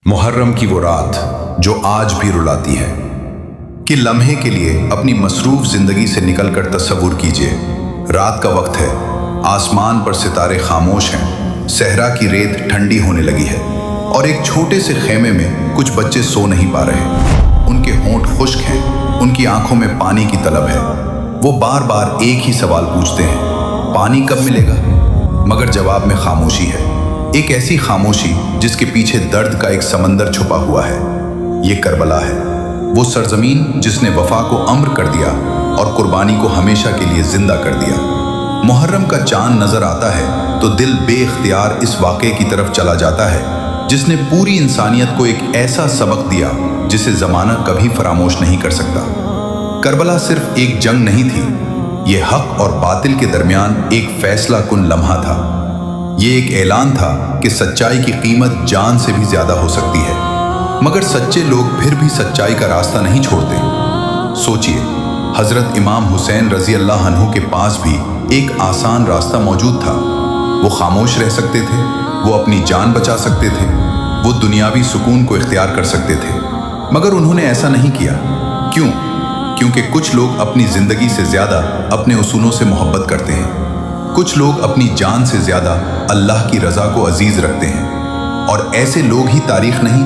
मुहर्रम की वो रात जो आज भी रुलाती है कि लम्हे के लिए अपनी मसरूफ जिंदगी से निकलकर तस्वुर कीजिए। रात का वक्त है, आसमान पर सितारे खामोश हैं, सहरा की रेत ठंडी होने लगी है और एक छोटे से खेमे में कुछ बच्चे सो नहीं पा रहे। उनके होंठ खुश्क हैं, उनकी आंखों में पानी की तलब है। वो बार बार एक ही सवाल पूछते हैं, पानी कब मिलेगा? मगर जवाब में खामोशी है, एक ऐसी खामोशी जिसके पीछे दर्द का एक समंदर छुपा हुआ है। ये करबला है, वो सरजमीन जिसने वफा को अम्र कर दिया और कुर्बानी को हमेशा के लिए जिंदा कर दिया। मुहर्रम का चांद नजर आता है तो दिल बेख्तियार इस वाक़े की तरफ चला जाता है जिसने पूरी इंसानियत को एक ऐसा सबक दिया जिसे ज़माना कभी फरामोश नहीं कर सकता। करबला सिर्फ एक जंग नहीं थी, ये हक और बातिल के दरमियान एक फैसला कुन लम्हा था। ये एक ऐलान था कि सच्चाई की कीमत जान से भी ज्यादा हो सकती है, मगर सच्चे लोग फिर भी सच्चाई का रास्ता नहीं छोड़ते। सोचिए, हजरत इमाम हुसैन रजी अल्लाह अन्हु के पास भी एक आसान रास्ता मौजूद था। वो खामोश रह सकते थे, वो अपनी जान बचा सकते थे, वो दुनियावी सुकून को इख्तियार कर सकते थे, मगर उन्होंने ऐसा नहीं किया। क्यों? क्योंकि कुछ लोग अपनी जिंदगी से ज्यादा अपने उसूलों से मोहब्बत करते हैं। कुछ लोग अपनी जान से ज्यादा अल्लाह की रजा को अजीज रखते हैं और ऐसे लोग ही तारीख नहीं,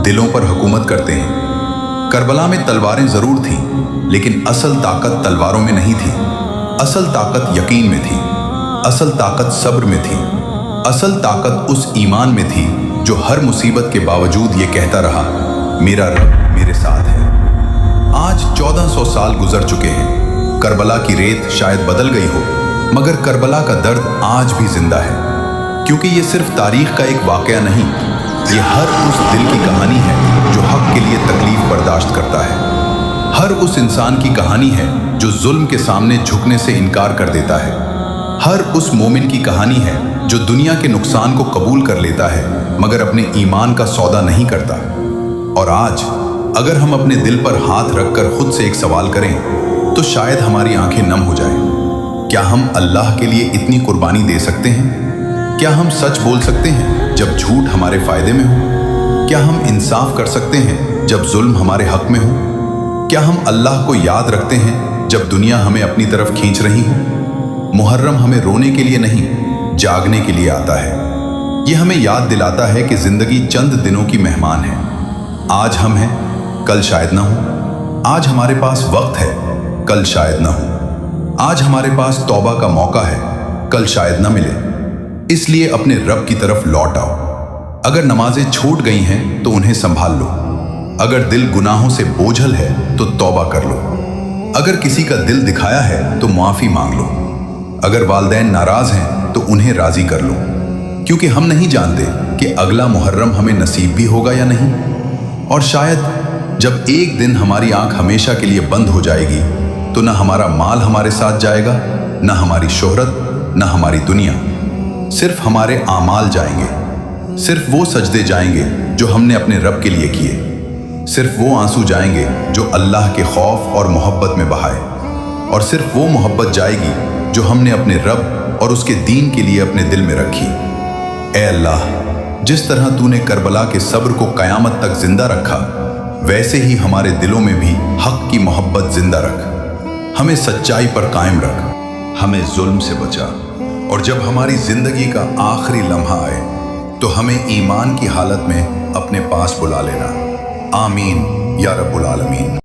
दिलों पर हुकूमत करते हैं। करबला में तलवारें जरूर थीं, लेकिन असल ताकत तलवारों में नहीं थी। असल ताकत यकीन में थी, असल ताकत सब्र में थी, असल ताकत उस ईमान में थी जो हर मुसीबत के बावजूद ये कहता रहा, मेरा रब मेरे साथ है। आज 1400 साल गुजर चुके हैं। करबला की रेत शायद बदल गई हो, मगर करबला का दर्द आज भी जिंदा है, क्योंकि ये सिर्फ तारीख का एक वाकया नहीं, ये हर उस दिल की कहानी है जो हक के लिए तकलीफ बर्दाश्त करता है। हर उस इंसान की कहानी है जो जुल्म के सामने झुकने से इनकार कर देता है। हर उस मोमिन की कहानी है जो दुनिया के नुकसान को कबूल कर लेता है मगर अपने ईमान का सौदा नहीं करता। और आज अगर हम अपने दिल पर हाथ रखकर खुद से एक सवाल करें तो शायद हमारी आंखें नम हो जाएं। क्या हम अल्लाह के लिए इतनी कुर्बानी दे सकते हैं? क्या हम सच बोल सकते हैं जब झूठ हमारे फायदे में हो? क्या हम इंसाफ कर सकते हैं जब जुल्म हमारे हक में हो? क्या हम अल्लाह को याद रखते हैं जब दुनिया हमें अपनी तरफ खींच रही हो? मुहर्रम हमें रोने के लिए नहीं, जागने के लिए आता है। ये हमें याद दिलाता है कि जिंदगी चंद दिनों की मेहमान है। आज हम हैं, कल शायद ना हो। आज हमारे पास वक्त है, कल शायद ना हो। आज हमारे पास तौबा का मौका है, कल शायद ना मिले। इसलिए अपने रब की तरफ लौट आओ। अगर नमाजें छूट गई हैं तो उन्हें संभाल लो। अगर दिल गुनाहों से बोझल है तो तौबा कर लो। अगर किसी का दिल दिखाया है तो माफी मांग लो। अगर वालिदैन नाराज हैं तो उन्हें राजी कर लो, क्योंकि हम नहीं जानते कि अगला मुहर्रम हमें नसीब भी होगा या नहीं। और शायद जब एक दिन हमारी आंख हमेशा के लिए बंद हो जाएगी तो न हमारा माल हमारे साथ जाएगा, न हमारी शोहरत, न हमारी दुनिया। सिर्फ हमारे आमाल जाएंगे, सिर्फ वो सजदे जाएंगे जो हमने अपने रब के लिए किए, सिर्फ वो आंसू जाएंगे जो अल्लाह के खौफ और मोहब्बत में बहाए, और सिर्फ वो मोहब्बत जाएगी जो हमने अपने रब और उसके दीन के लिए अपने दिल में रखी। ए अल्लाह, जिस तरह तूने करबला के सब्र को कयामत तक जिंदा रखा, वैसे ही हमारे दिलों में भी हक की मोहब्बत जिंदा रख। हमें सच्चाई पर कायम रख, हमें जुल्म से बचा, और जब हमारी जिंदगी का आखिरी लम्हा आए तो हमें ईमान की हालत में अपने पास बुला लेना। आमीन या रब्बुल आलमीन।